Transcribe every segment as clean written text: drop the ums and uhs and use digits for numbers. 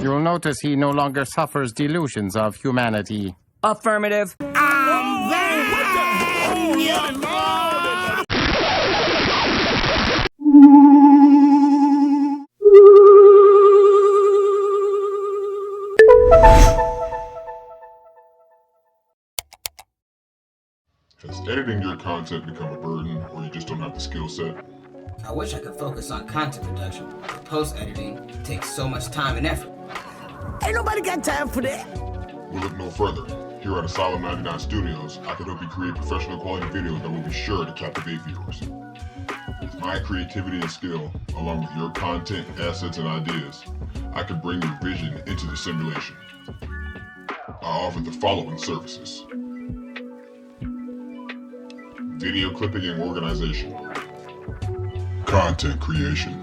You'll notice he no longer suffers delusions of humanity. Affirmative. Has editing your content become a burden, or you just don't have the skill set? I wish I could focus on content production, but post-editing takes so much time and effort. Ain't nobody got time for that. We'll look no further. Here at Asylum 99 Studios, I can help you create professional quality videos that will be sure to captivate viewers. With my creativity and skill, along with your content, assets, and ideas, I can bring your vision into the simulation. I offer the following services: video clipping and organization, content creation,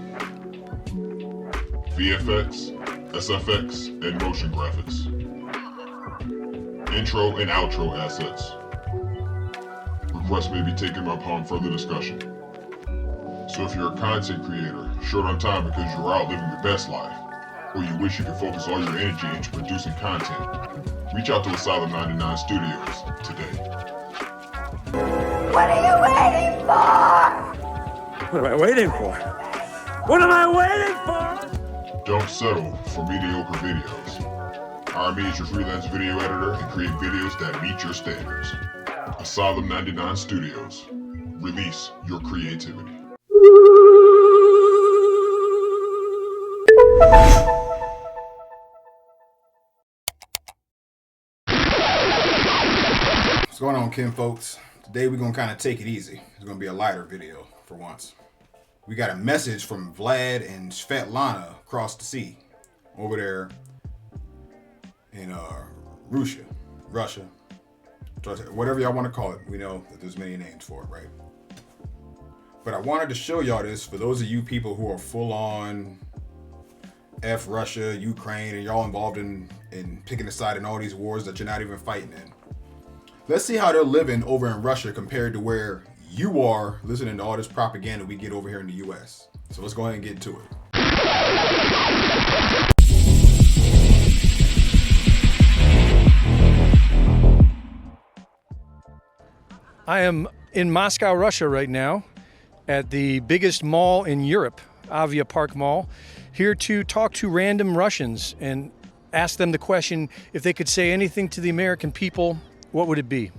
VFX, SFX, and motion graphics, intro and outro assets. Requests may be taken upon further discussion. So if you're a content creator, short on time because you're out living your best life, or you wish you could focus all your energy into producing content, reach out to Asylum 99 Studios today. What are you waiting for? What am I waiting for? What am I waiting for? Don't settle for mediocre videos. Hire me as your freelance video editor and create videos that meet your standards. Asylum 99 Studios. Release your creativity. What's going on, Kim folks? Today we're gonna kind of take it easy. It's gonna be a lighter video for once. We got a message from Vlad and Svetlana across the sea, over there in Russia, whatever y'all want to call it. We know that there's many names for it, right? But I wanted to show y'all this for those of you people who are full on F Russia, Ukraine, and y'all involved in picking a side in all these wars that you're not even fighting in. Let's see how they're living over in Russia compared to where you are listening to all this propaganda we get over here in the US. So let's go ahead and get to it. I am in Moscow, Russia right now at the biggest mall in Europe, Avia Park Mall, here to talk to random Russians and ask them the question, if they could say anything to the American people, what would it be?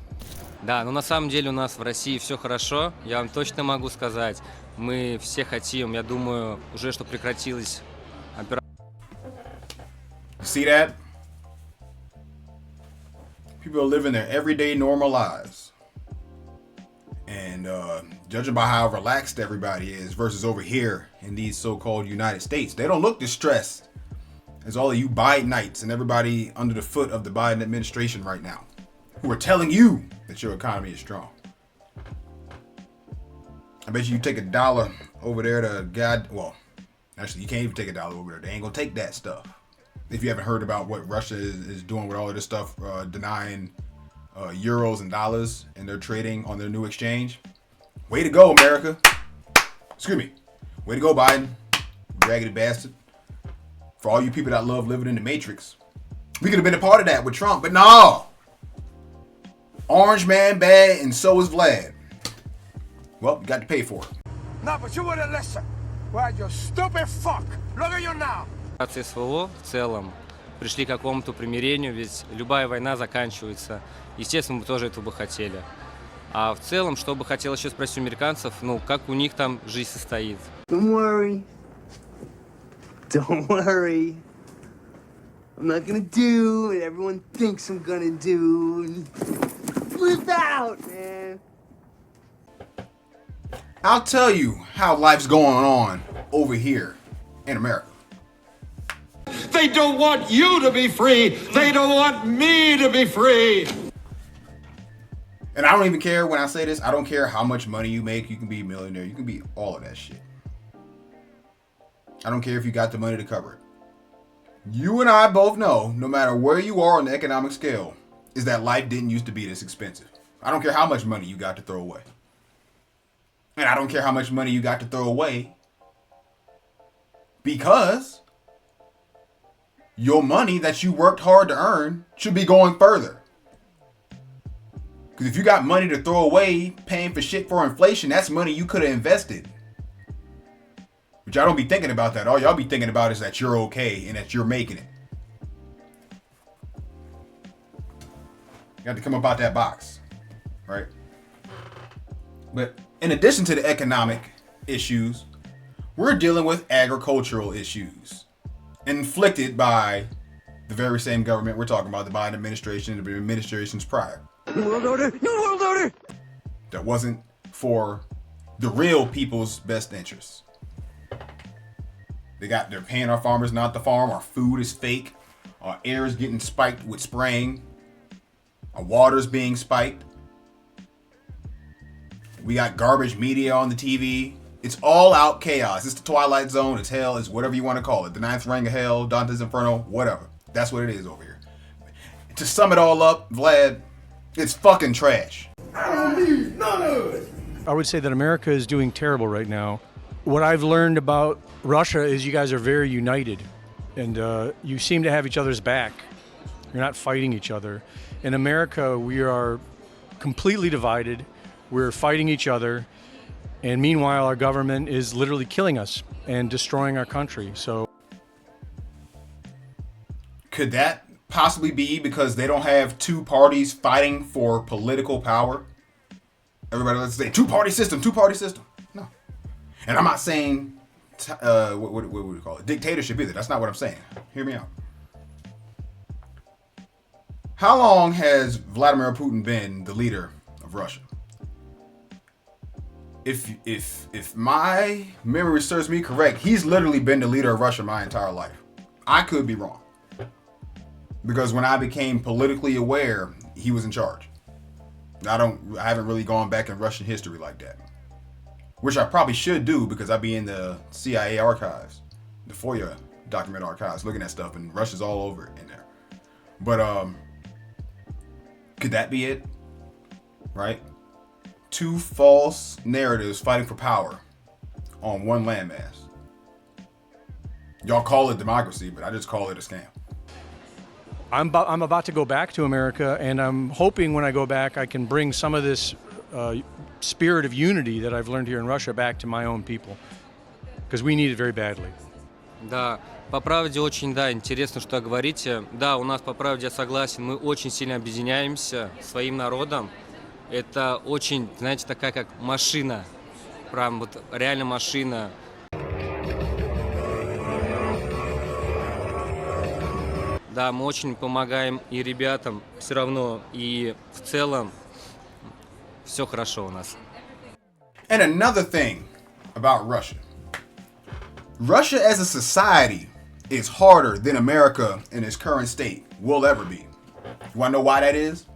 Да, но на самом деле у нас в России все хорошо, я вам точно могу сказать. Мы все хотим, я думаю, уже что прекратилась операция. See that? People are living their everyday normal lives. And judging by how relaxed everybody is versus over here in these so-called United States, they don't look distressed as all of you Bidenites and everybody under the foot of the Biden administration right now, who are telling you that your economy is strong. I bet you take $1 over there to well, actually you can't even take $1 over there. They ain't gonna take that stuff. If you haven't heard about what Russia is doing with all of this stuff, denying euros and dollars and they're trading on their new exchange. Way to go, America. Excuse me. Way to go, Biden. Raggedy bastard. For all you people that love living in the Matrix, we could have been a part of that with Trump, but no. Orange man bad, and so is Vlad. Well, you got to pay for it. No, but you wouldn't listen. Why, you stupid fuck. Look at you now. СВО в целом пришли к какому-то примирению, ведь любая война заканчивается. Естественно, мы тоже этого бы хотели. А в целом, что бы хотел еще спросить у американцев, ну, как у них там жизнь состоит. Don't worry. Don't worry. I'm not gonna do what everyone thinks I'm gonna do. Flip out, man. I'll tell you how life's going on over here in America. They don't want you to be free. They don't want me to be free. And I don't even care when I say this. I don't care how much money you make. You can be a millionaire. You can be all of that shit. I don't care if you got the money to cover it. You and I both know, no matter where you are on the economic scale, is that life didn't used to be this expensive. I don't care how much money you got to throw away. And I don't care how much money you got to throw away, because your money that you worked hard to earn should be going further. Because if you got money to throw away paying for shit for inflation, that's money you could have invested. But y'all don't be thinking about that. All y'all be thinking about is that you're okay and that you're making it. You got to come up out that box, right? But in addition to the economic issues, we're dealing with agricultural issues inflicted by the very same government we're talking about, the Biden administration and the administrations prior. New World Order! New World Order! That wasn't for the real people's best interests. They're paying our farmers not to farm. Our food is fake. Our air is getting spiked with spraying. Our water's being spiked. We got garbage media on the TV. It's all out chaos. It's the Twilight Zone. It's hell. It's whatever you want to call it. The ninth ring of hell, Dante's Inferno, whatever. That's what it is over here. To sum it all up, Vlad, it's fucking trash. I don't need none of it. I would say that America is doing terrible right now. What I've learned about Russia is you guys are very united, and you seem to have each other's back. You're not fighting each other. In America, we are completely divided. We're fighting each other, and meanwhile, our government is literally killing us and destroying our country. So, could that possibly be because they don't have two parties fighting for political power? Everybody, let's say two-party system. No. And I'm not saying, what would we call it? Dictatorship either. That's not what I'm saying. Hear me out. How long has Vladimir Putin been the leader of Russia? If my memory serves me correct, he's literally been the leader of Russia my entire life. I could be wrong. Because when I became politically aware, he was in charge. I haven't really gone back in Russian history like that. Which I probably should do because I'd be in the CIA archives, the FOIA document archives, looking at stuff, and Russia's all over in there. But could that be it? Right? Two false narratives fighting for power on one landmass. Y'all call it democracy, but I just call it a scam. I'm about to go back to America, and I'm hoping when I go back I can bring some of this spirit of unity that I've learned here in Russia back to my own people, because we need it very badly. Да, по правде очень, да, интересно, что говорите. Да, у нас по правде я согласен, мы очень сильно объединяемся своим народом. Это очень, знаете, такая как машина, прям вот реально машина. Да, мы очень помогаем и ребятам все равно, и в целом все хорошо у нас. And another thing about Russia. Russia as a society is harder than America in its current state will ever be. You want to know why that is?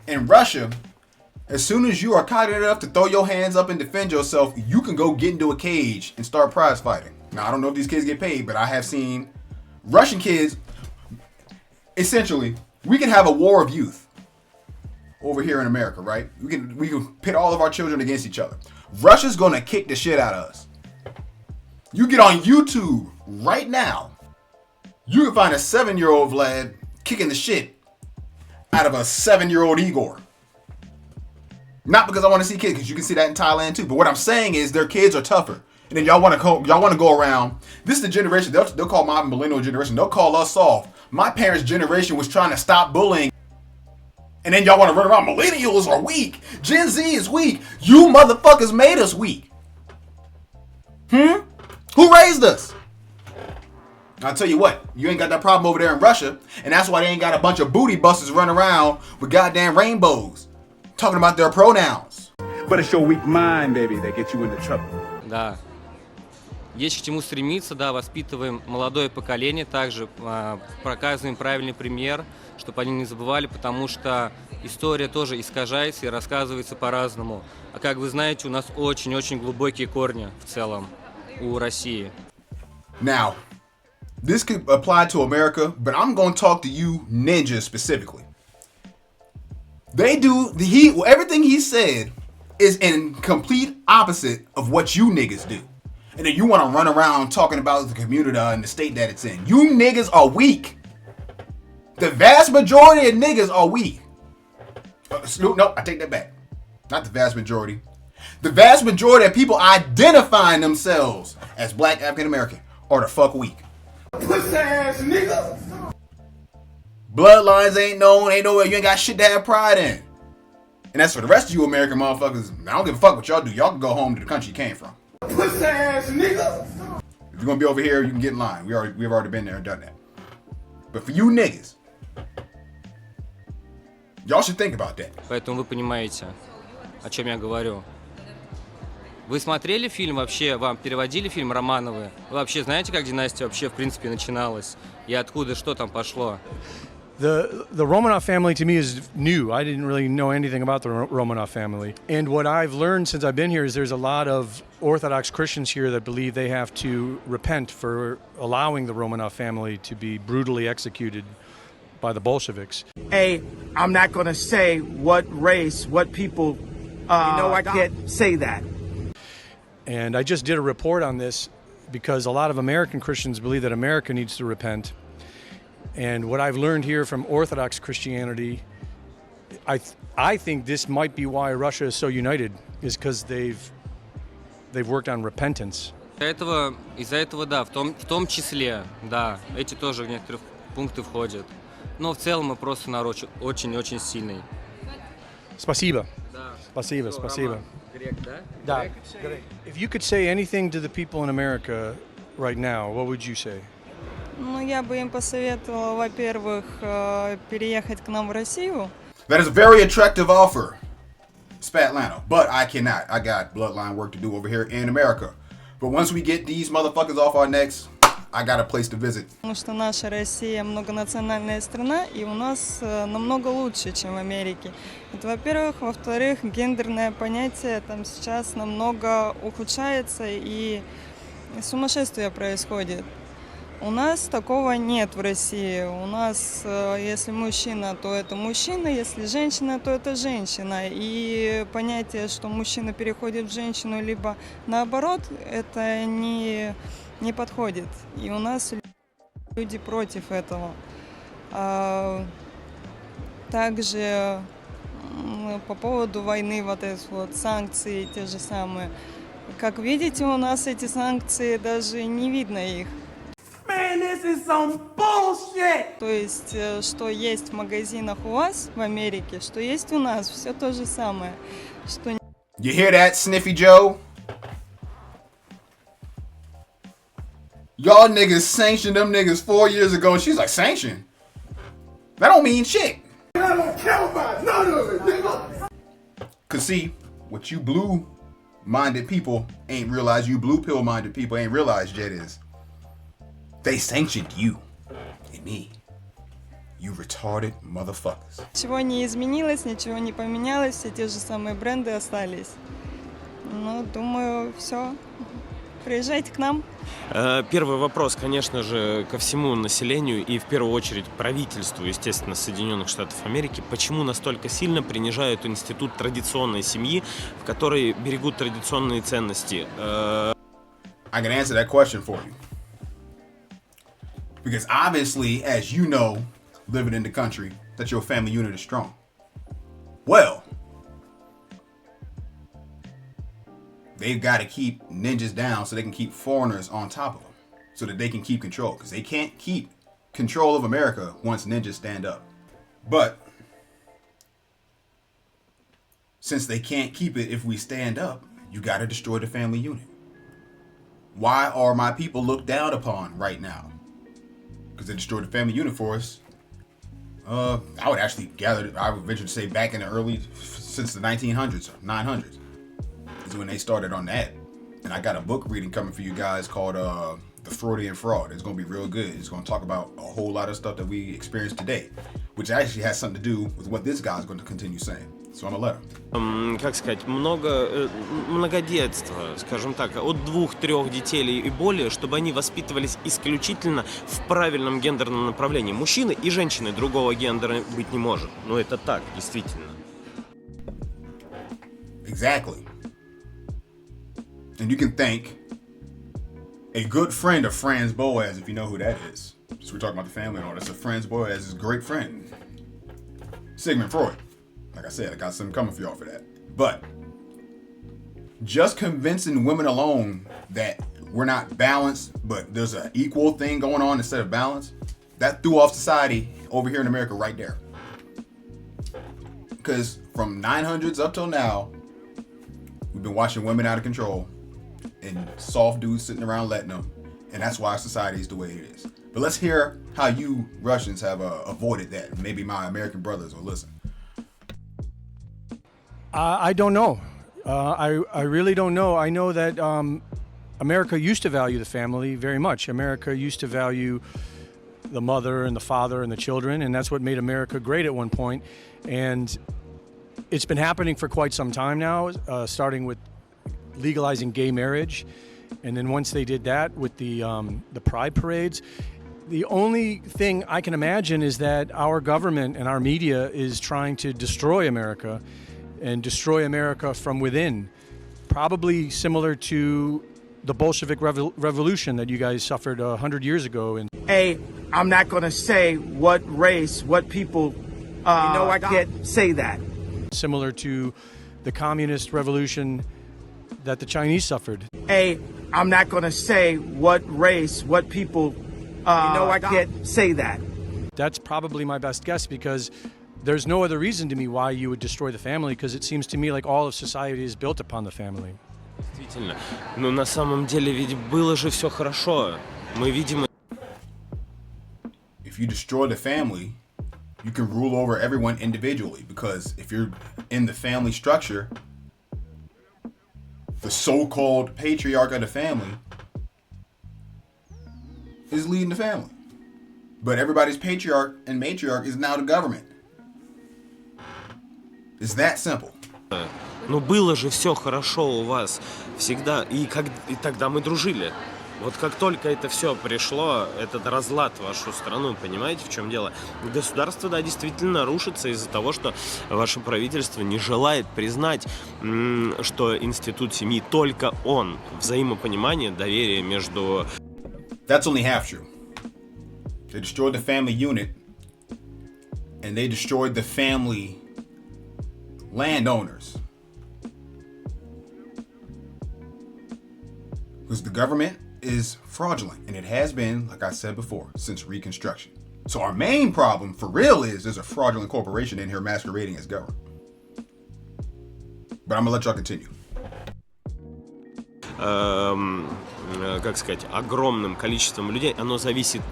In Russia, as soon as you are cognizant enough to throw your hands up and defend yourself, you can go get into a cage and start prize fighting. Now, I don't know if these kids get paid, but I have seen Russian kids. Essentially, we can have a war of youth over here in America, right? We can pit all of our children against each other. Russia's gonna kick the shit out of us. You get on YouTube right now, you can find a 7-year-old Vlad kicking the shit out of a 7-year-old Igor. Not because I want to see kids, because you can see that in Thailand too. But what I'm saying is their kids are tougher. And then y'all want to go around. This is the generation they'll call my millennial generation. They'll call us soft. My parents' generation was trying to stop bullying. And then y'all want to run around. Millennials are weak. Gen Z is weak. You motherfuckers made us weak. Who raised us? I'll tell you what. You ain't got that problem over there in Russia. And that's why they ain't got a bunch of booty busters running around with goddamn rainbows talking about their pronouns. But it's your weak mind, baby, that gets you into trouble. Да. Есть к чему стремиться, да, воспитываем молодое поколение, также показываем правильный пример, чтобы они не забывали, потому что история тоже искажается и рассказывается по-разному. А как вы знаете, у нас очень-очень глубокие корни в целом у России. Now, this could apply to America, but I'm going to talk to you ninjas specifically. Everything he said is in complete opposite of what you niggas do. And then you want to run around talking about the community and the state that it's in. You niggas are weak. The vast majority of niggas are weak. No, I take that back. Not the vast majority. The vast majority of people identifying themselves as black African American are the fuck weak. Pussy ass niggas. Bloodlines ain't known, ain't nowhere. You ain't got shit to have pride in. And as for the rest of you American motherfuckers, I don't give a fuck what y'all do. Y'all can go home to the country you came from. Pussy ass niggas. If you're gonna be over here, you can get in line. We've already been there and done that. But for you niggas, y'all should think about that. Поэтому вы понимаете, о чем я говорю. Вы смотрели фильм вообще? Вам переводили фильм Романовы? Вы вообще знаете, как династия вообще в принципе начиналась? И откуда, что там пошло? The Romanov family to me is new. I didn't really know anything about the Romanov family. And what I've learned since I've been here is there's a lot of Orthodox Christians here that believe they have to repent for allowing the Romanov family to be brutally executed by the Bolsheviks. Hey, I'm not going to say what race, what people, I can't say that. And I just did a report on this because a lot of American Christians believe that America needs to repent. And what I've learned here from Orthodox Christianity, I think this might be why Russia is so united, is because they've worked on repentance. Из-за этого, да, в том числе, да, эти тоже в некоторые пункты входят. Но в целом мы просто народ очень-очень сильный. Спасибо. Да. Спасибо, спасибо. Грек, да? Да. If you could say anything to the people in America right now, what would you say? Ну, я бы им посоветовала, во-первых, переехать к нам в Россию. That is a very attractive offer, Spatlano. But I cannot. I got bloodline work to do over here in America. But once we get these motherfuckers off our necks, I got a place to visit. Потому что наша Россия многонациональная страна, и у нас намного лучше, чем в Америке. Это, во-первых. Во-вторых, гендерное понятие там сейчас намного ухудшается, и сумасшествие происходит. У нас такого нет в России. У нас, если мужчина, то это мужчина, если женщина, то это женщина. И понятие, что мужчина переходит в женщину, либо наоборот, это не подходит. И у нас люди против этого. Также по поводу войны, вот эти вот санкции, те же самые. Как видите, у нас эти санкции, даже не видно их. Man, this is some bullshit! То есть, что есть в магазинах у вас в Америке, что есть у нас, все то же самое. Что... You hear that, Sniffy Joe? Y'all niggas sanctioned them niggas 4 years ago. She's like, sanction? That don't mean shit. I don't care about none of it, nigga. Cause see, what you blue-minded people ain't realized, you blue pill-minded people ain't realized yet is, they sanctioned you and me. You retarded motherfuckers. Ничего не изменилось, ничего не поменялось, все те же самые бренды остались. Ну, думаю, все. Приезжайте к нам. Первый вопрос, конечно же, ко всему населению и в первую очередь правительству, естественно, Соединенных Штатов Америки. Почему настолько сильно принижают институт традиционной семьи, в которой берегут традиционные ценности? I can answer that question for you. Because obviously, as you know, living in the country, that your family unit is strong. Well, they've got to keep ninjas down so they can keep foreigners on top of them, so that they can keep control. Because they can't keep control of America once ninjas stand up. But since they can't keep it if we stand up, you got to destroy the family unit. Why are my people looked down upon right now? Because they destroyed the family unit for us. I would actually gather, I would venture to say back in the early, since the 1900s or 900s is when they started on that. And I got a book reading coming for you guys called The Freudian Fraud. It's going to be real good. It's going to talk about a whole lot of stuff that we experience today, which actually has something to do with what this guy's going to continue saying. So I'm going to let him. Как сказать, многодетство, скажем так, от 2-3 детей и более, чтобы они воспитывались исключительно в правильном гендерном направлении. Мужчины и женщины другого гендера быть не может. Но это так, действительно. Exactly. And you can thank A good friend of Franz Boas, if you know who that is. So we're talking about the family and all that. So Franz Boas is a great friend. Sigmund Freud. Like I said, I got something coming for y'all for that. But just convincing women alone that we're not balanced, but there's an equal thing going on instead of balance, that threw off society over here in America right there. Because from 900s up till now, we've been watching women out of control and soft dudes sitting around letting them. And that's why society is the way it is. But let's hear how you Russians have avoided that. Maybe my American brothers will listen. I don't know. I really don't know. I know that America used to value the family very much. America used to value the mother and the father and the children, and that's what made America great at one point. And it's been happening for quite some time now, starting with legalizing gay marriage. And then once they did that with the pride parades, the only thing I can imagine is that our government and our media is trying to destroy America and destroy America from within, probably similar to the Bolshevik revolution that you guys suffered 100 years ago. And I'm not going to say what race, what people, I can't say that. Similar to the communist revolution that the Chinese suffered. I'm not going to say what race, what people, I can't say that. That's probably my best guess, because there's no other reason to me why you would destroy the family, because it seems to me like all of society is built upon the family. Действительно. Но на самом деле ведь было же все хорошо. Мы видим... If you destroy the family, you can rule over everyone individually, because if you're in the family structure, the so-called patriarch of the family is leading the family. But everybody's patriarch and matriarch is now the government. It's that simple. Но было же все хорошо у вас всегда, и тогда мы дружили. Вот как только это все пришло, этот разлад в вашу страну, понимаете, в чем дело? Государство, да, действительно рушится из-за того, что ваше правительство не желает признать, что институт семьи только он. Взаимопонимание, доверие между... That's only half true. They destroyed the family unit, and they destroyed the family landowners. Because the government is fraudulent, and it has been, like I said before, since Reconstruction. So our main problem for real is there's a fraudulent corporation in here masquerading as government. But I'm gonna let y'all continue. Как сказать, огромным количеством людей, оно зависит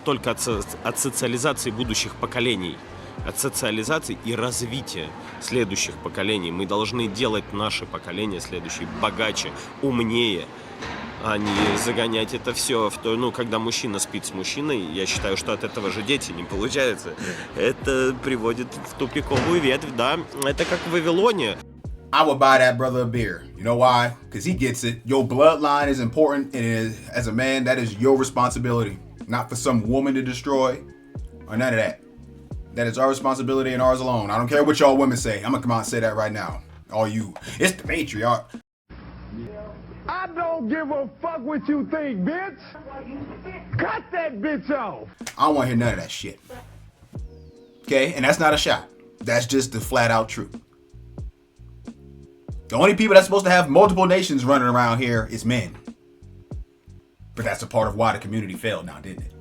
только от социализации будущих поколений, от социализации и развития следующих поколений. Мы должны делать наше поколение следующее богаче, умнее, а не загонять это все в то, когда мужчина спит с мужчиной, я считаю, что от этого же дети не получаются. Это приводит в тупиковую ветвь, да, это как в Вавилоне. I would buy that brother a beer. You know why? Because he gets it. Your bloodline is important, and as a man, that is your responsibility. Not for some woman to destroy, or none of that. That is our responsibility and ours alone. I don't care what y'all women say. I'm going to come out and say that right now. All you. It's the matriarch. I don't give a fuck what you think, bitch. Cut that bitch off. I don't want to hear none of that shit. Okay? And that's not a shot. That's just the flat out truth. The only people that's supposed to have multiple nations running around here is men. But that's a part of why the community failed now, didn't it?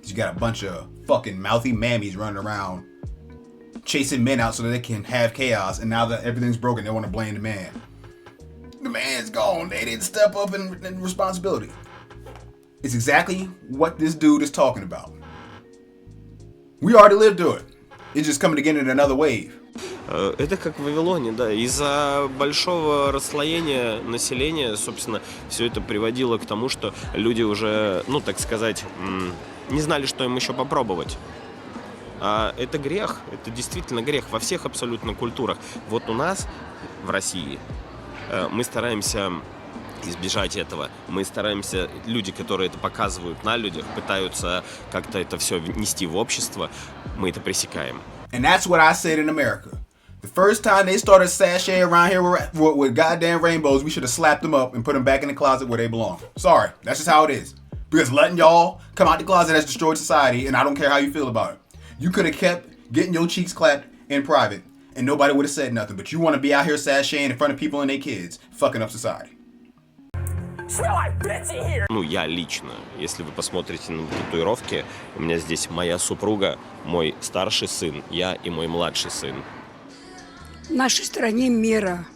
You got a bunch of fucking mouthy mammies running around chasing men out so that they can have chaos, and now that everything's broken, they want to blame the man. The man's gone. They didn't step up in responsibility. It's exactly what this dude is talking about. We already lived through it. It's just coming again in another wave. Это как в Вавилоне, да. Из-за большого расслоения населения, собственно, все это приводило к тому, что люди уже, так сказать, не знали, что им еще попробовать. А это грех, это действительно грех во всех абсолютно культурах. Вот у нас в России мы стараемся избежать этого. Мы стараемся, люди, которые это показывают на людях, пытаются как-то это все нести в общество, мы это пресекаем. And that's what I said in America. The first time they started sashaying around here with goddamn rainbows, we should have slapped them up and put them back in the closet where they belong. Sorry, that's just how it is. Because letting y'all come out the closet has destroyed society, and I don't care how you feel about it. You could have kept getting your cheeks clapped in private, and nobody would have said nothing. But you want to be out here sashaying in front of people and their kids, fucking up society. Ну, я лично, если вы посмотрите на татуировки, у меня здесь моя супруга, мой старший сын, я и мой младший сын. В нашей стране мира,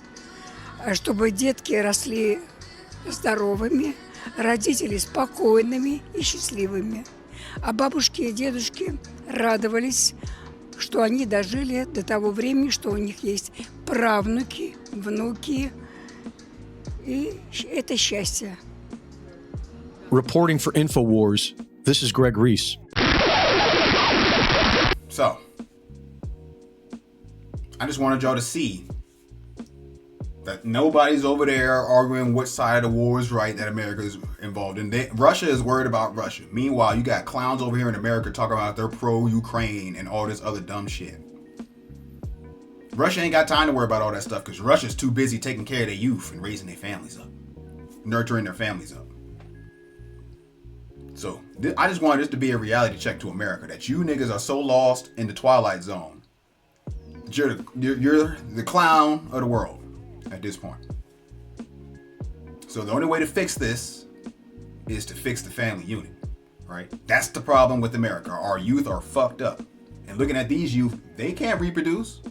чтобы детки росли здоровыми, родители спокойными и счастливыми. А бабушки и дедушки радовались, что они дожили до того времени, что у них есть правнуки, внуки, и это счастье. Reporting for InfoWars, this is Greg Reese. So, I just wanted y'all to see that nobody's over there arguing what side of the war is right that America is involved in. Russia is worried about Russia. Meanwhile, you got clowns over here in America talking about they're pro-Ukraine and all this other dumb shit. Russia ain't got time to worry about all that stuff because Russia's too busy taking care of their youth and raising their families up. Nurturing their families up. So, I just wanted this to be a reality check to America that you niggas are so lost in the Twilight Zone. You're the clown of the world at this point. So the only way to fix this is to fix the family unit, right? That's the problem with America. Our youth are fucked up. And looking at these youth, they can't reproduce.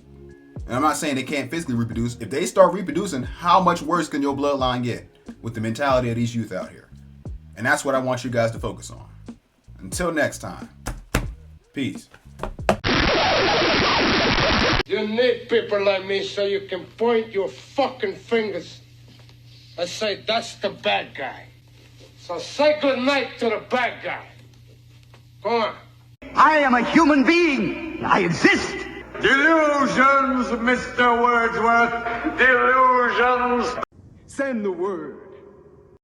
And I'm not saying they can't physically reproduce. If they start reproducing, how much worse can your bloodline get with the mentality of these youth out here? And that's what I want you guys to focus on. Until next time, peace. You need people like me so you can point your fucking fingers and say, that's the bad guy. So say good night to the bad guy. Go on. I am a human being. I exist. Delusions, Mr. Wordsworth. Delusions. Send the word.